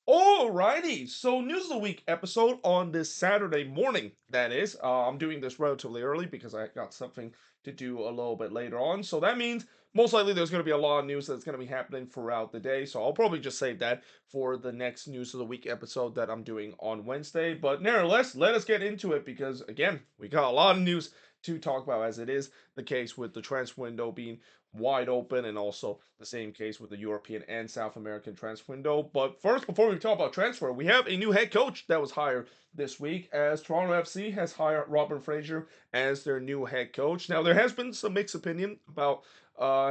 Alrighty, so news of the week episode on this Saturday morning. That is, I'm doing this relatively early because I got something to do a little bit later on. So that means most likely there's going to be a lot of news that's going to be happening throughout the day. So I'll probably just save that for the next news of the week episode that I'm doing on Wednesday. But nevertheless, let us get into it because again, we got a lot of news to talk about as it is the case with the transfer window being wide open, and also the same case with the European and South American transfer window. But first, before we talk about transfer, we have a new head coach that was hired this week, as Toronto FC has hired Robin Fraser as their new head coach. Now, there has been some mixed opinion about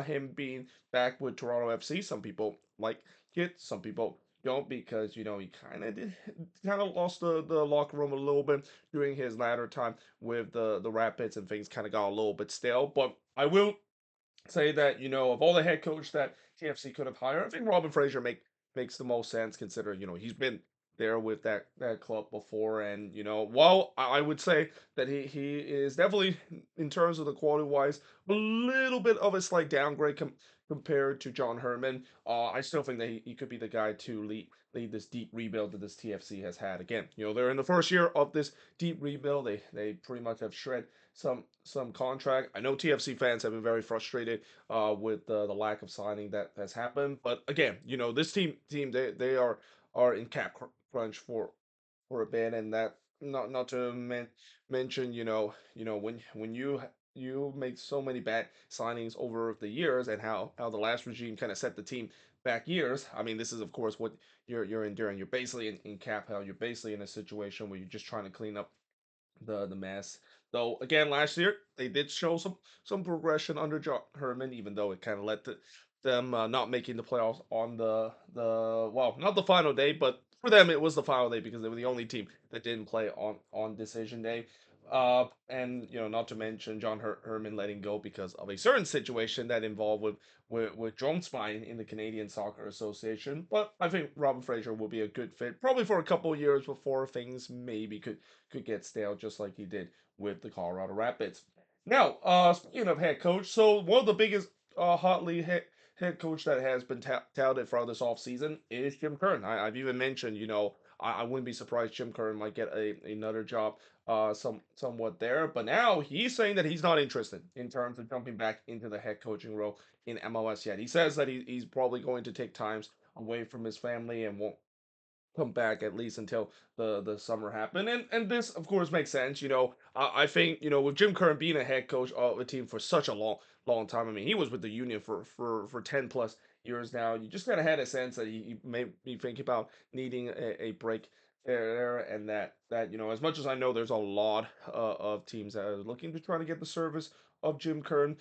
him being back with Toronto FC. Some people like it, some people don't, because he kind of lost the locker room a little bit during his latter time with the Rapids, and things kind of got a little bit stale. But I will say that of all the head coach that TFC could have hired, I think Robin Fraser makes the most sense, considering he's been there with that club before. And while I would say that he is definitely, in terms of the quality wise, a little bit of a slight downgrade compared to John Herman, I still think that he could be the guy to lead this deep rebuild that this TFC has had. Again, they're in the first year of this deep rebuild. They pretty much have shred some contract. I know TFC fans have been very frustrated with the lack of signing that has happened. But again, this team they are in cap crunch for a bit, and that not to mention, when you make so many bad signings over the years, and how the last regime kind of set the team back years. I mean, this is of course what you're enduring. You're basically in cap hell. You're basically in a situation where you're just trying to clean up the mess. Though again, last year they did show some progression under John Herman, even though it kind of led to them not making the playoffs on the well, not the final day, but for them it was the final day because they were the only team that didn't play on decision day. And not to mention John Herman letting go because of a certain situation that involved with drone spying in the Canadian Soccer Association. But I think Robin Fraser will be a good fit, probably for a couple of years before things maybe could get stale, just like he did with the Colorado Rapids. Now, speaking of head coach, so one of the biggest hotly head coach that has been touted for this offseason is Jim Curtin. I've even mentioned, I wouldn't be surprised Jim Curtin might get another job somewhat there. But now he's saying that he's not interested in terms of jumping back into the head coaching role in MLS yet. He says that he's probably going to take times away from his family and won't come back at least until the summer happened. And this of course makes sense. I think with Jim Curtin being a head coach of a team for such a long time. I mean, he was with the Union for 10 plus years now. You just kind of had a sense that he may be thinking about needing a break there, and that as much as I know there's a lot of teams that are looking to try to get the service of Jim Curtin.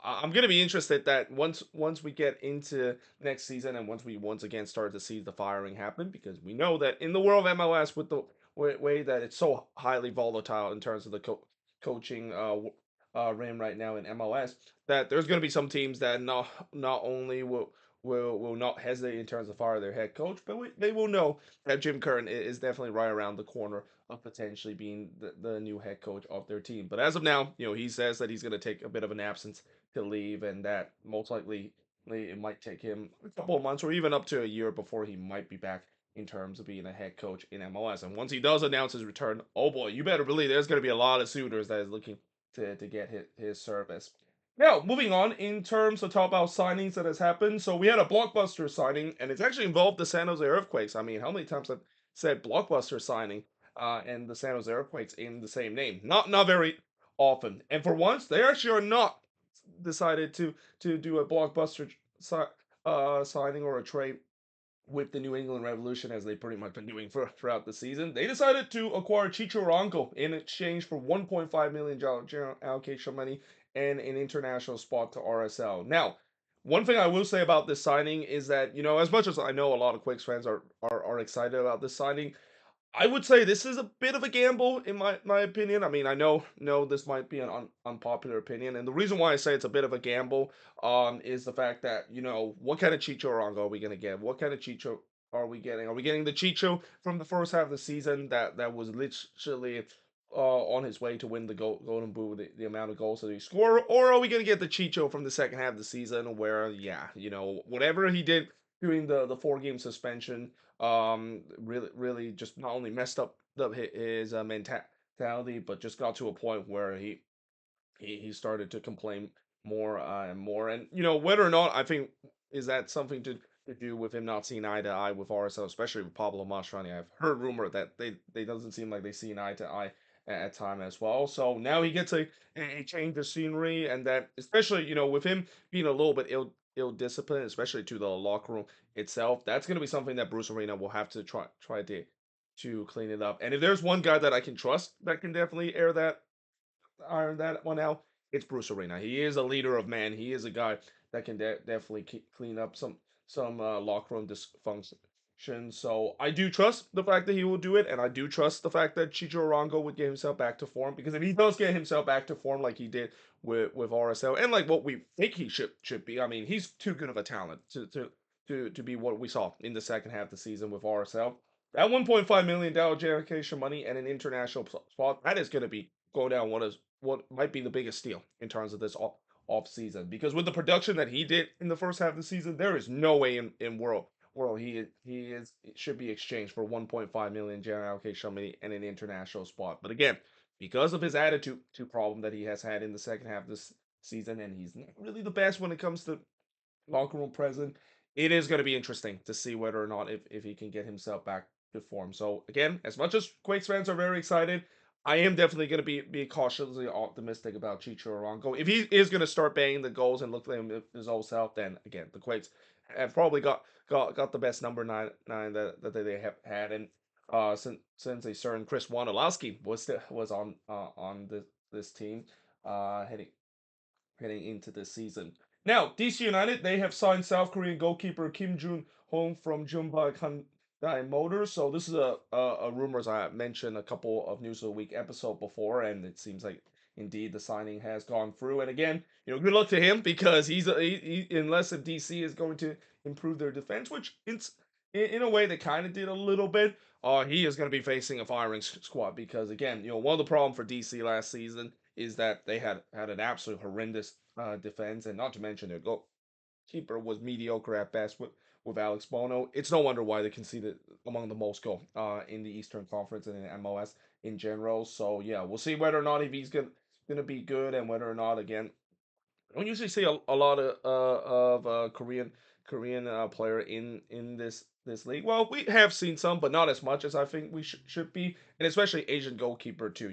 I'm gonna be interested that once we get into next season, and once we once again start to see the firing happen, because we know that in the world of MLS, with the way that it's so highly volatile in terms of the coaching rim right now in MLS, that there's going to be some teams that not only will not hesitate in terms of fire their head coach, but they will know that Jim Curtin is definitely right around the corner of potentially being the new head coach of their team. But as of now, he says that he's going to take a bit of an absence to leave, and that most likely it might take him a couple of months or even up to a year before he might be back in terms of being a head coach in MLS. And once he does announce his return, oh boy, you better believe there's going to be a lot of suitors that is looking to get his service. Now, moving on in terms of top out signings that has happened. So we had a blockbuster signing, and it's actually involved the San Jose Earthquakes. I mean, how many times I've said blockbuster signing and the San Jose Earthquakes in the same name? Not very often. And for once, they actually are not decided to do a blockbuster signing or a trade with the New England Revolution, as they pretty much been doing throughout the season. They decided to acquire Chicho Arango in exchange for $1.5 million general allocation money and an international spot to RSL. Now, one thing I will say about this signing is that, as much as I know a lot of Quakes fans are excited about this signing, I would say this is a bit of a gamble in my opinion. I mean, I know this might be an unpopular opinion, and the reason why I say it's a bit of a gamble is the fact that what kind of Chicho Arango are we gonna get? What kind of Chicho are we getting? Are we getting the Chicho from the first half of the season that was literally on his way to win the Golden Boot with the amount of goals that he scored, or are we gonna get the Chicho from the second half of the season where, yeah, whatever he did doing the 4 game suspension. Really just not only messed up his mentality, but just got to a point where he started to complain more and more. And whether or not I think is that something to do with him not seeing eye to eye with RSL, especially with Pablo Mastroeni. I've heard rumor that they doesn't seem like they see an eye to eye at time as well. So now he gets a change of scenery, and that especially with him being a little bit ill disciplined, especially to the locker room itself. That's going to be something that Bruce Arena will have to try to clean it up. And if there's one guy that I can trust that can definitely iron that one out, it's Bruce Arena. He is a leader of man. He is a guy that can definitely clean up some locker room dysfunction. So I do trust the fact that he will do it, and I do trust the fact that Chicho Arango would get himself back to form. Because if he does get himself back to form like he did with RSL, and like what we think he should be, I mean, he's too good of a talent to be what we saw in the second half of the season with RSL. At $1.5 million allocation money and an international spot, that is going to be go down what might be the biggest steal in terms of this off season. Because with the production that he did in the first half of the season, there is no way in world he should be exchanged for 1.5 million general allocation money and an international spot. But again, because of his attitude to problem that he has had in the second half of this season, and he's not really the best when it comes to locker room present. It is going to be interesting to see whether or not if he can get himself back to form. So again, as much as Quakes fans are very excited, I am definitely going to be cautiously optimistic about Chicho Arango. If he is going to start banging the goals and look like his old self, then again the Quakes have probably got the best number nine that they have had. And since a certain Chris Wondolowski was on this team, heading into this season. Now, DC United, they have signed South Korean goalkeeper Kim Jun-hong from Jeonbuk Hyundai Motors. So this is a rumors I mentioned a couple of News of the Week episode before, and it seems like indeed the signing has gone through. And again, good luck to him because unless if DC is going to improve their defense, which it's in a way they kind of did a little bit. He is going to be facing a firing squad because again, one of the problems for DC last season is that they had an absolute horrendous defense, and not to mention their goalkeeper was mediocre at best with Alex Bono. It's no wonder why they conceded among the most goal in the Eastern Conference and in MLS in general. So yeah, we'll see whether or not if he's gonna be good, and whether or not again I don't usually see a lot of Korean player in this league. Well, we have seen some, but not as much as I think we should be, and especially Asian goalkeeper too.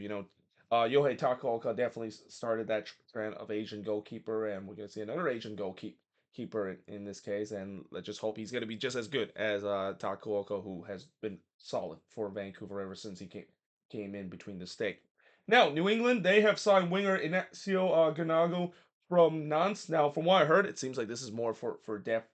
Yohei Takaoka definitely started that trend of Asian goalkeeper, and we're gonna see another Asian goalkeeper in this case, and let's just hope he's gonna be just as good as Takaoka, who has been solid for Vancouver ever since he came in between the stake. Now, New England, they have signed winger Inacio Ganago from Nantes. Now, from what I heard, it seems like this is more for depth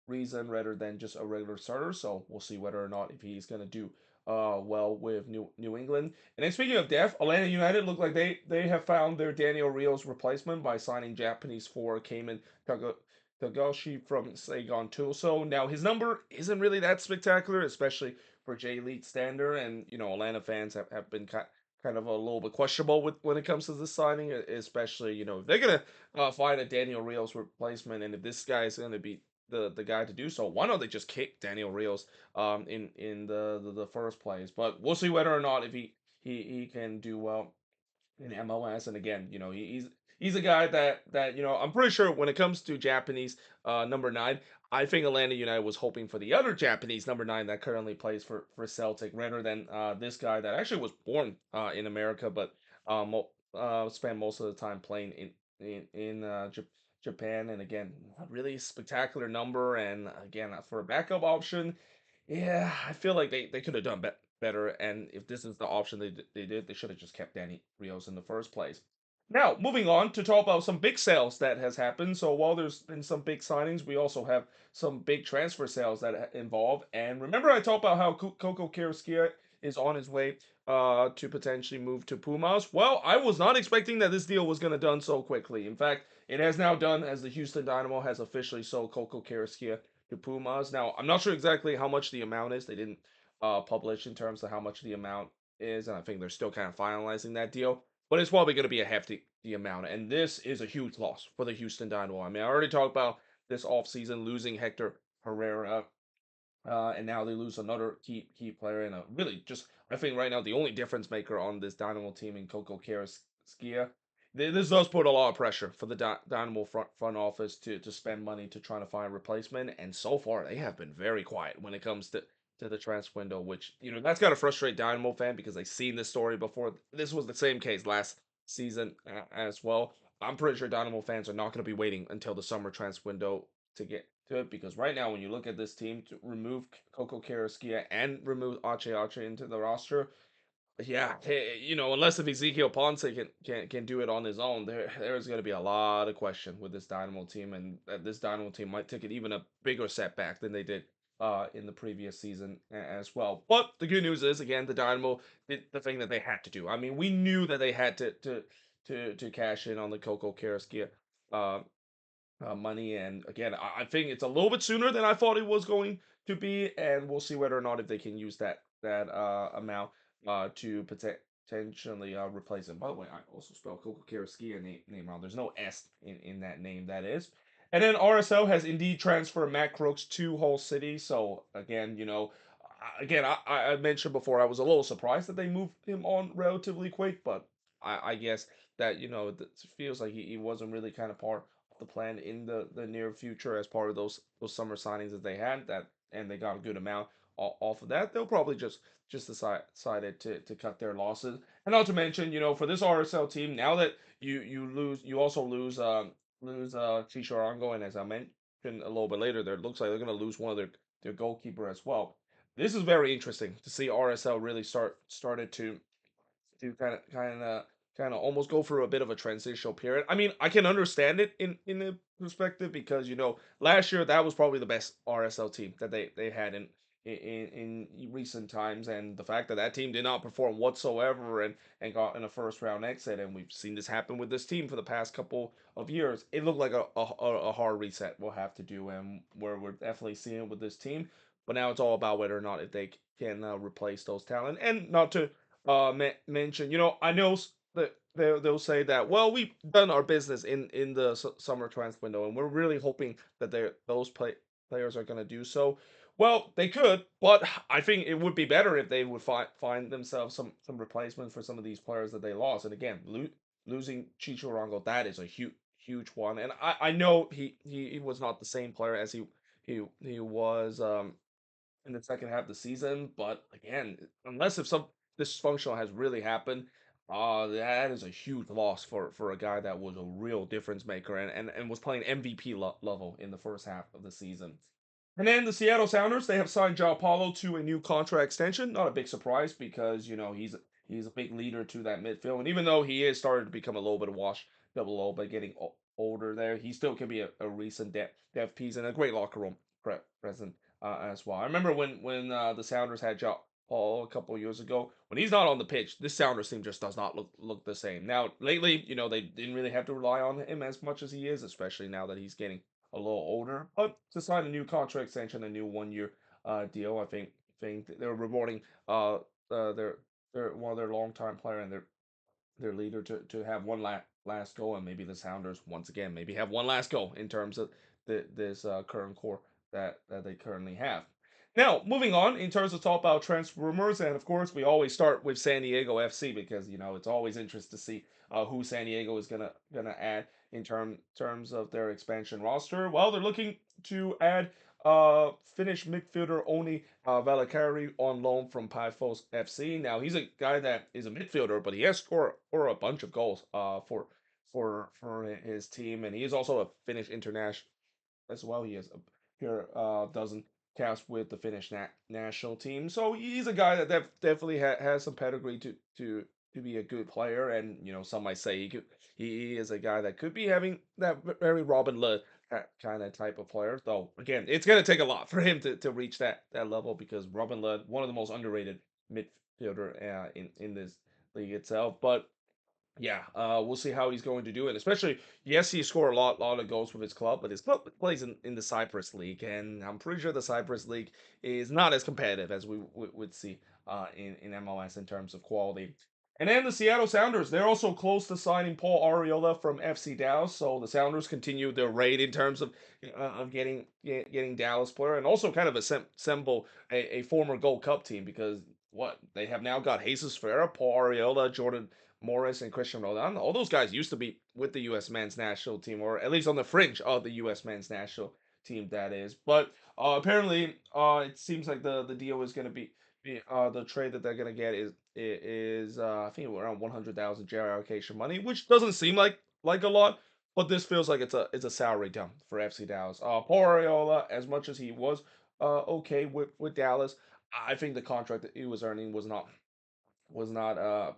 reason rather than just a regular starter. So we'll see whether or not if he's going to do well with New England. And then speaking of depth, Atlanta United look like they have found their Daniel Rios replacement by signing Japanese forward Cayman Tagashi from Saigon Tulso. Now his number isn't really that spectacular, especially for J League standard, and Atlanta fans have been kind of a little bit questionable with when it comes to this signing, especially if they're gonna find a Daniel Rios replacement, and if this guy is gonna be the guy to do so, why don't they just kick Daniel Rios in the first place? But we'll see whether or not if he can do well in MLS. And again, he's a guy that I'm pretty sure when it comes to Japanese number nine, I think Atlanta United was hoping for the other Japanese number nine that currently plays for Celtic rather than this guy that actually was born in America but spent most of the time playing in Japan. And again, not really spectacular number. And again, for a backup option, yeah, I feel like they could have done better. And if this is the option they did, they should have just kept Danny Rios in the first place. Now, moving on to talk about some big sales that has happened. So while there's been some big signings, we also have some big transfer sales that involve. And remember, I talked about how Coco Carrasquilla is on his way to potentially move to Pumas. Well, I was not expecting that this deal was going to done so quickly. In fact, it has now done as the Houston Dynamo has officially sold Coco Carrasquilla to Pumas. Now, I'm not sure exactly how much the amount is. They didn't publish in terms of how much the amount is, and I think they're still kind of finalizing that deal. But it's probably going to be a hefty amount, and this is a huge loss for the Houston Dynamo. I mean, I already talked about this offseason losing Hector Herrera, and now they lose another key player and a really just I think right now the only difference maker on this Dynamo team in Coco Carrasquilla. This does put a lot of pressure for the Dynamo front office to spend money to try to find a replacement, and so far they have been very quiet when it comes to the transfer window, which that's got to frustrate Dynamo fan because they've seen this story before. This was the same case last season as well. I'm pretty sure Dynamo fans are not going to be waiting until the summer transfer window to get to it because right now, when you look at this team, to remove Coco Carrasquilla and remove Ache into the roster, yeah, unless if Ezekiel Ponce can do it on his own, there's going to be a lot of question with this Dynamo team, and this Dynamo team might take it even a bigger setback than they did in the previous season as well. But the good news is, again, the Dynamo did the thing that they had to do. I mean, we knew that they had to cash in on the Coco Carrasquilla uh, money. And again, I think it's a little bit sooner than I thought it was going to be, and we'll see whether or not if they can use that amount to potentially replace him. By the way, I also spelled Coco Karaski name wrong. There's no S in that name. That is. And then RSL has indeed transferred Matt Crooks to Hull City. So again, again, I mentioned before I was a little surprised that they moved him on relatively quick, but I guess that it feels like he wasn't really kind of part the plan in the near future as part of those summer signings that they had that and they got a good amount off of that. They'll probably just decided to cut their losses. And not to mention, for this RSL team, now that you also lose Chicho Arango, and as I mentioned a little bit later, there looks like they're gonna lose one of their goalkeeper as well. This is very interesting to see RSL really started to kind of almost go through a bit of a transitional period. I mean, I can understand it in a perspective because last year that was probably the best RSL team that they had in recent times, and the fact that that team did not perform whatsoever and got in a first round exit, and we've seen this happen with this team for the past couple of years. It looked like a hard reset we'll have to do, and where we're definitely seeing it with this team. But now it's all about whether or not if they can replace those talent, and not to mention. I know that they'll say that, well, we've done our business in the summer transfer window, and we're really hoping that those players are going to do so. Well, they could, but I think it would be better if they would find themselves some replacement for some of these players that they lost. And again, losing Chicho Arango, that is a huge one. And I know he was not the same player as he was in the second half of the season. But again, unless if some dysfunctional has really happened, that is a huge loss for a guy that was a real difference maker and was playing MVP level in the first half of the season. And then the Seattle Sounders, they have signed João Paulo to a new contract extension. Not a big surprise because he's a big leader to that midfield, and even though he is starting to become a little bit of wash, double low, but getting older there, he still can be a recent depth piece and a great locker room present as well. I remember when the Sounders had João Paulo a couple of years ago. When he's not on the pitch, this Sounders team just does not look the same. Now lately, they didn't really have to rely on him as much as he is, especially now that he's getting a little older. But to sign a new contract extension, a new 1 year deal, I think they're rewarding their one of their longtime player and their leader to have one last go, and maybe the Sounders once again maybe have one last go in terms of this current core that they currently have. Now, moving on in terms of talk about transfer rumors, and of course we always start with San Diego FC because it's always interesting to see who San Diego is gonna add in terms of their expansion roster. Well, they're looking to add Finnish midfielder Oni Valakari on loan from Paphos FC. Now he's a guy that is a midfielder, but he has scored a bunch of goals for his team, and he is also a Finnish international as well. He has a here dozen caps with the Finnish national team, so he's a guy that definitely has some pedigree to be a good player. And some might say he is a guy that could be having that very Robin Lud kind of type of player. Though again, it's gonna take a lot for him to reach that level because Robin Lud, one of the most underrated midfielder in this league itself. But yeah, we'll see how he's going to do it. Especially, yes, he scored a lot of goals with his club, but his club plays in the Cyprus League, and I'm pretty sure the Cyprus League is not as competitive as we would see in MLS in terms of quality. And then the Seattle Sounders, they're also close to signing Paul Arriola from FC Dallas. So the Sounders continue their raid in terms of getting Dallas player, and also kind of assemble a former Gold Cup team, because what they have now got Jesus Ferreira, Paul Arriola, Jordan Morris, and Christian Roldan. All those guys used to be with the U.S. men's national team, or at least on the fringe of the U.S. men's national team, that is. But apparently, it seems like the deal is going to be the trade that they're gonna get is I think around 100,000 JR allocation money, which doesn't seem like a lot, but this feels like it's a salary dump for FC Dallas. Paul Arriola, as much as he was okay with Dallas, I think the contract that he was earning was not uh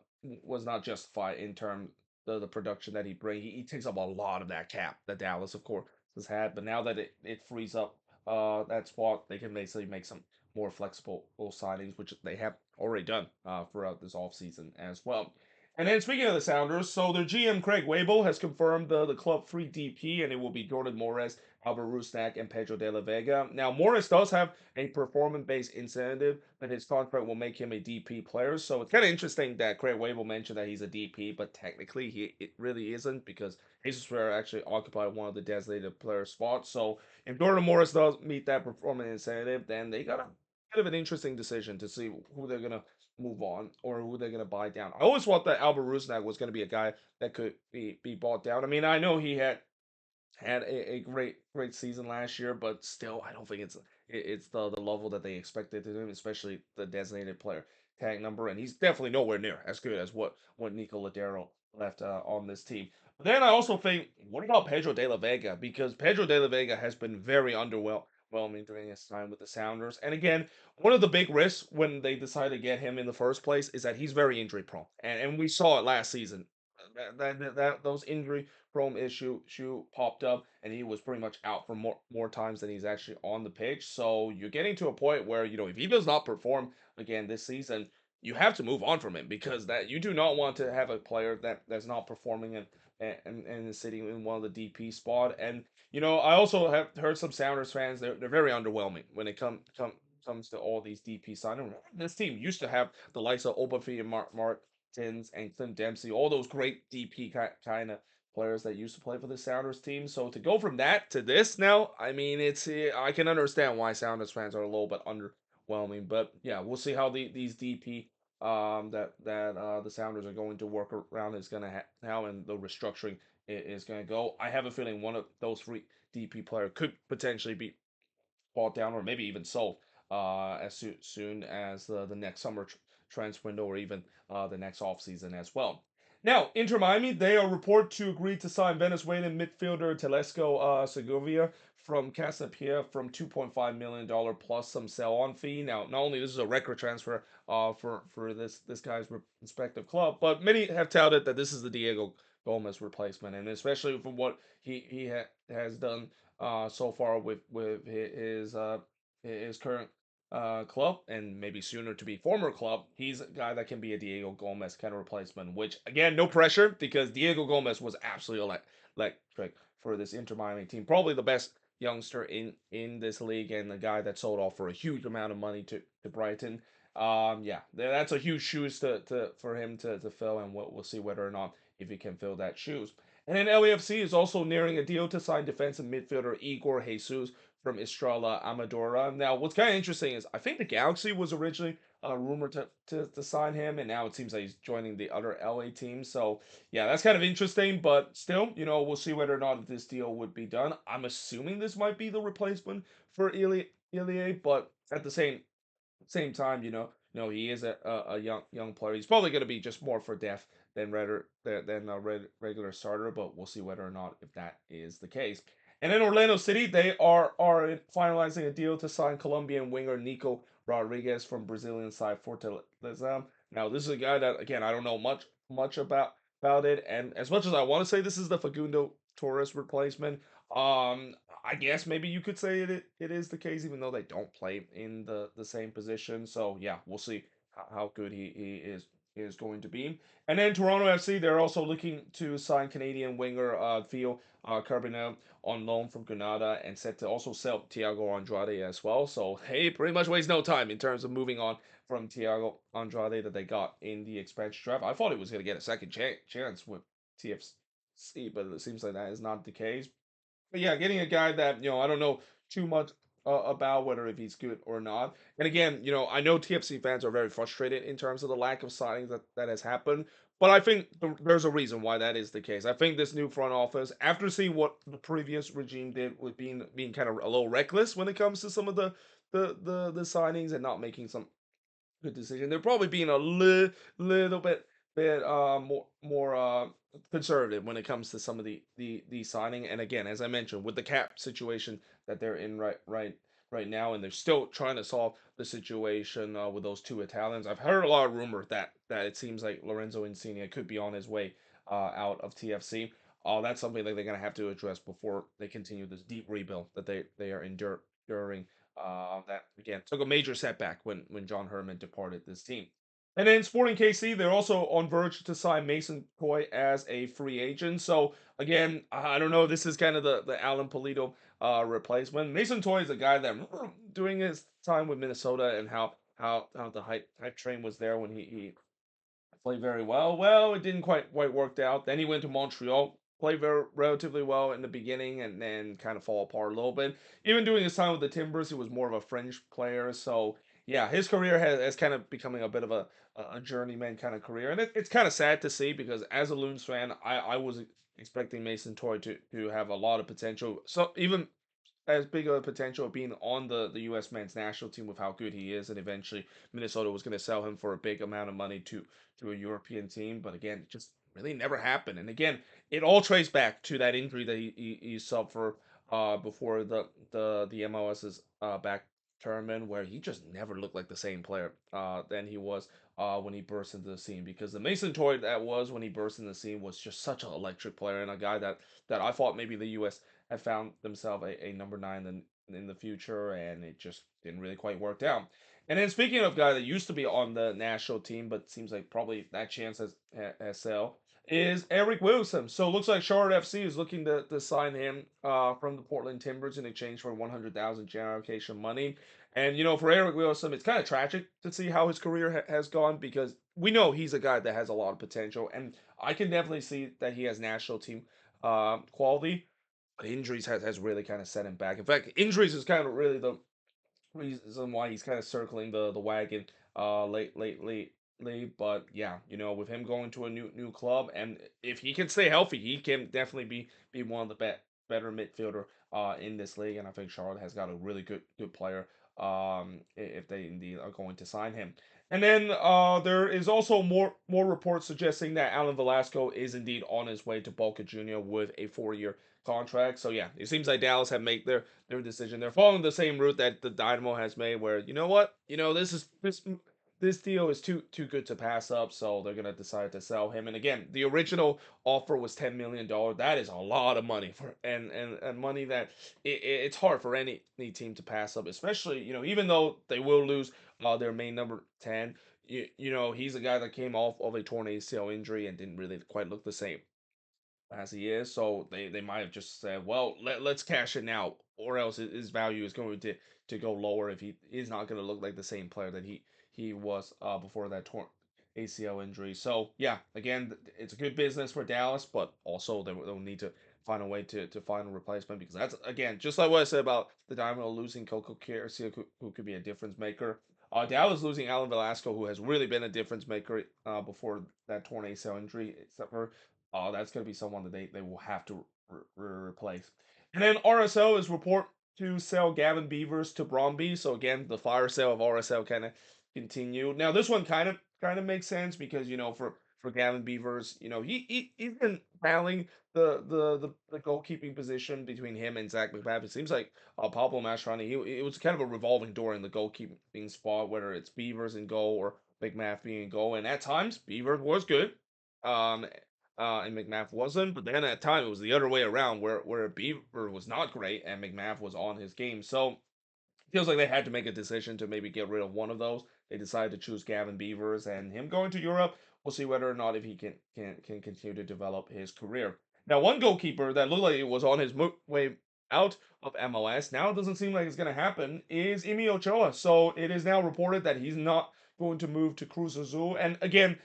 was not justified in terms of the production that he brings. He takes up a lot of that cap that Dallas, of course, has had. But now that it frees up that spot, they can basically make some more flexible signings, which they have already done throughout this offseason as well. And then speaking of the Sounders, so their GM Craig Wable has confirmed the club free DP, and it will be Jordan Morris, Albert Rusnak, and Pedro de la Vega. Now Morris does have a performance-based incentive that his contract will make him a DP player. So it's kind of interesting that Craig Wable mentioned that he's a DP, but technically it really isn't, because Jesus Ferreira actually occupied one of the designated player spots. So if Jordan Morris does meet that performance incentive, then they got a bit of an interesting decision to see who they're gonna move on or who they're gonna buy down. I always thought that Albert Rusnak was gonna be a guy that could be bought down. I mean, I know he had a great season last year, but still, I don't think it's the level that they expected to him, especially the designated player tag number, and he's definitely nowhere near as good as what Nico Ladero left on this team. But then I also think, what about Pedro de la Vega? Because Pedro de la Vega has been very underwhelming during his time with the Sounders, and again, one of the big risks when they decided to get him in the first place is that he's very injury prone, and we saw it last season. Those injury Chrome issue popped up, and he was pretty much out for more times than he's actually on the pitch. So you're getting to a point where, if he does not perform again this season, you have to move on from him, because that you do not want to have a player that's not performing and is sitting in one of the DP spot. And I also have heard some Sounders fans, they're very underwhelming when it comes to all these DP signings. This team used to have the likes of Obafi and Martins and Clint Dempsey, all those great DP kind of players that used to play for the Sounders team. So to go from that to this now, I mean, I can understand why Sounders fans are a little bit underwhelming. But yeah, we'll see how these DP that the Sounders are going to work around is gonna how, and the restructuring is gonna go. I have a feeling one of those three DP player could potentially be bought down, or maybe even sold as soon as the next summer transfer window, or even the next offseason as well. Now, Inter Miami, they are reported to agree to sign Venezuelan midfielder Telesco Segovia from Casapia from $2.5 million plus some sell-on fee. Now, not only this is a record transfer for this guy's respective club, but many have touted that this is the Diego Gomez replacement, and especially from what he has done so far with his current club, and maybe sooner to be former club. He's a guy that can be a Diego Gomez kind of replacement. Which, again, no pressure, because Diego Gomez was absolutely electric for this Inter Miami team. Probably the best youngster in this league, and the guy that sold off for a huge amount of money to Brighton. Yeah, that's a huge shoes to for him to fill, and we'll see whether or not if he can fill that shoes. And then LAFC is also nearing a deal to sign defensive midfielder Igor Jesus from Estrella Amadora. Now, what's kind of interesting is I think the Galaxy was originally rumored to sign him, and now it seems like he's joining the other LA team. So, yeah, that's kind of interesting, but still, we'll see whether or not this deal would be done. I'm assuming this might be the replacement for Ilie, but at the same time, he is a young player. He's probably going to be just more for depth than a regular starter, but we'll see whether or not if that is the case. And in Orlando City, they are finalizing a deal to sign Colombian winger Nico Rodriguez from Brazilian side Fortaleza. Now, this is a guy that, again, I don't know much about it, and as much as I want to say this is the Facundo Torres replacement, I guess maybe you could say it is the case, even though they don't play in the same position. So yeah, we'll see how good he is is going to be. And then Toronto FC, they're also looking to sign Canadian winger Theo Carbonell on loan from Granada and set to also sell Thiago Andrade as well. So, hey, pretty much waste no time in terms of moving on from Thiago Andrade that they got in the expansion draft. I thought he was going to get a second chance with TFC, but it seems like that is not the case. But yeah, getting a guy that I don't know too much about whether if he's good or not. And again, I know TFC fans are very frustrated in terms of the lack of signings that has happened. But I think there's a reason why that is the case. I think this new front office, after seeing what the previous regime did with being kind of a little reckless when it comes to some of the signings and not making some good decision. They're probably being a little bit more conservative when it comes to some of the signing. And again, as I mentioned, with the cap situation that they're in right now, and they're still trying to solve the situation with those two Italians. I've heard a lot of rumor that it seems like Lorenzo Insigne could be on his way out of TFC. That's something that they're gonna have to address before they continue this deep rebuild that they are enduring that again took a major setback when John Herman departed this team. And then Sporting KC, they're also on verge to sign Mason Toy as a free agent. So again, I don't know. This is kind of the Alan Polito replacement. Mason Toy is a guy that during his time with Minnesota and how the hype train was there when he played very well. Well, it didn't quite work out. Then he went to Montreal, played very relatively well in the beginning, and then kind of fall apart a little bit. Even during his time with the Timbers, he was more of a fringe player. So yeah, his career has kind of becoming a bit of a journeyman kind of career, and it's kind of sad to see because as a Loons fan, I was expecting Mason Toy to have a lot of potential. So even as big of a potential of being on the U.S. men's national team with how good he is, and eventually Minnesota was going to sell him for a big amount of money to a European team. But again, it just really never happened. And again, it all traced back to that injury that he suffered before the MLS's back tournament, where he just never looked like the same player than he was when he burst into the scene. Because the Mason Toy that was when he burst into the scene was just such an electric player and a guy that I thought maybe the U.S. had found themselves a number nine in the future, and it just didn't really quite work out. And then speaking of guy that used to be on the national team, but seems like probably that chance has sailed, is Eric Wilson. So it looks like Charlotte FC is looking to sign him from the Portland Timbers in exchange for 100,000 general allocation money. And for Eric Wilson, it's kind of tragic to see how his career has gone because we know he's a guy that has a lot of potential, and I can definitely see that he has national team quality. But injuries has really kind of set him back. In fact, injuries is kind of really the reason why he's kind of circling the wagon lately. But yeah, with him going to a new club, and if he can stay healthy, he can definitely be one of the better midfielder in this league. And I think Charlotte has got a really good player if they indeed are going to sign him. And then there is also more reports suggesting that Alan Velasco is indeed on his way to Boca Junior with a 4-year contract. So yeah, it seems like Dallas have made their decision. They're following the same route that the Dynamo has made, where you know what, this deal is too good to pass up, so they're gonna decide to sell him. And again, the original offer was $10 million. That is a lot of money for and money that it's hard for any team to pass up, especially even though they will lose their main number 10. He's a guy that came off of a torn ACL injury and didn't really quite look the same as he is. So they might have just said, well, let's cash it now, or else his value is going to go lower if he is not going to look like the same player that he was before that torn ACL injury. So yeah, again, it's a good business for Dallas, but also they'll need to find a way to find a replacement because that's again just like what I said about the Dynamo losing Coco Garcia, who could be a difference maker. Dallas losing Alan Velasco, who has really been a difference maker before that torn ACL injury, except for that's going to be someone that they will have to replace. And then RSL is report to sell Gavin Beavers to Bromby. So again, the fire sale of RSL kind of continued. Now this one kind of makes sense because for Gavin Beavers, he's been battling the goalkeeping position between him and Zach McMath. It seems like Pablo Mastroeni, it was kind of a revolving door in the goalkeeping spot, whether it's Beavers in goal or McMath being in goal. And at times Beavers was good. Um, and McMath wasn't. But then at time it was the other way around, where Beaver was not great and McMath was on his game. So feels like they had to make a decision to maybe get rid of one of those. They decided to choose Gavin Beavers, and him going to Europe. We'll see whether or not if he can continue to develop his career. Now, one goalkeeper that looked like it was on his way out of MLS now it doesn't seem like it's going to happen is Imi Ochoa. So it is now reported that he's not going to move to Cruz Azul. And again,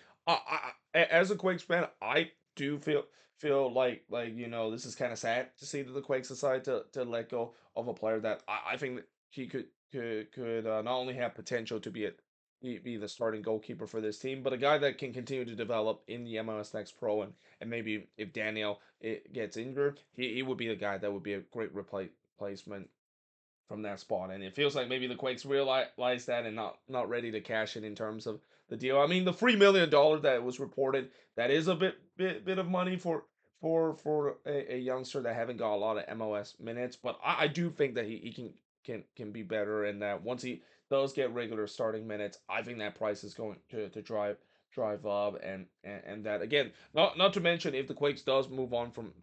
as a Quakes fan, I do feel like this is kind of sad to see that the Quakes decide to let go of a player that I think that he could not only have potential to be the starting goalkeeper for this team, but a guy that can continue to develop in the MLS Next Pro, and maybe if Daniel gets injured, he would be the guy that would be a great replacement from that spot. And it feels like maybe the Quakes realize that and not ready to cash in terms of the deal. I mean, the $3 million that was reported, that is a bit of money for a youngster that haven't got a lot of MLS minutes. But I do think that he can be better, and that once he does get regular starting minutes, I think that price is going to drive up, and that again, not to mention if the Quakes does move on from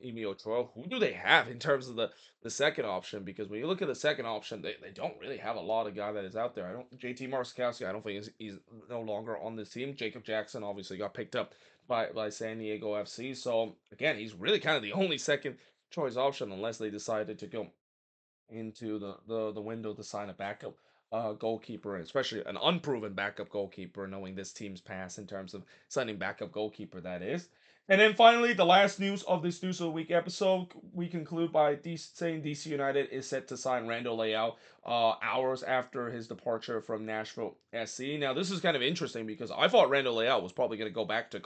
Emi Ochoa, who do they have in terms of the second option? Because when you look at the second option, they don't really have a lot of guy that is out there. I don't JT Marskowski, I don't think he's no longer on this team. Jacob Jackson obviously got picked up by San Diego FC. So again, he's really kind of the only second choice option unless they decided to go into the window to sign a backup goalkeeper, especially an unproven backup goalkeeper, knowing this team's past in terms of signing backup goalkeeper, that is. And then finally, the last news of this News of the Week episode, we conclude by saying DC United is set to sign Randall Leao hours after his departure from Nashville SC. Now, this is kind of interesting because I thought Randall Leao was probably going to go back to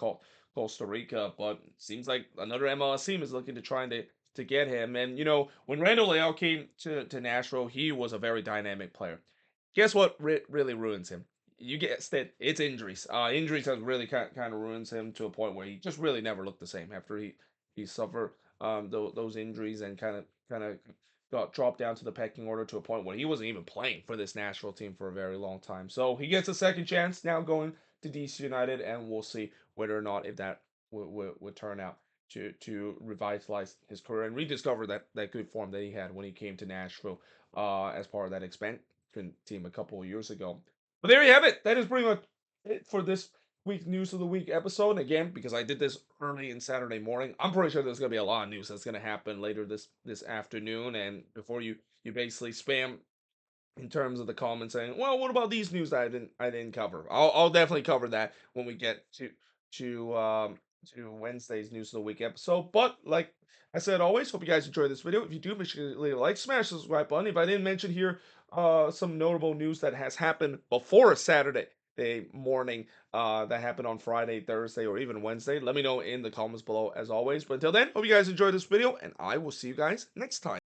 Costa Rica, but it seems like another MLS team is looking to try and to get him. And when Randall Leao came to Nashville, he was a very dynamic player. Guess what really ruins him? You guessed it. It's injuries. Injuries has really kind of ruins him to a point where he just really never looked the same after he suffered those injuries, and kind of got dropped down to the pecking order to a point where he wasn't even playing for this Nashville team for a very long time. So he gets a second chance now going to DC United, and we'll see whether or not if that would turn out to revitalize his career and rediscover that good form that he had when he came to Nashville as part of that expansion team a couple of years ago. But there you have it. That is pretty much it for this week News of the Week episode. And again, because I did this early in Saturday morning, I'm pretty sure there's gonna be a lot of news that's gonna happen later this afternoon. And before you basically spam in terms of the comments saying, "Well, what about these news that I didn't cover?" I'll definitely cover that when we get to um to Wednesday's News of the Week episode. But like I said, always hope you guys enjoyed this video. If you do, make sure to leave a like, smash the subscribe button. If I didn't mention here some notable news that has happened before Saturday morning that happened on Friday, Thursday, or even Wednesday, let me know in the comments below as always. But until then, hope you guys enjoyed this video, and I will see you guys next time.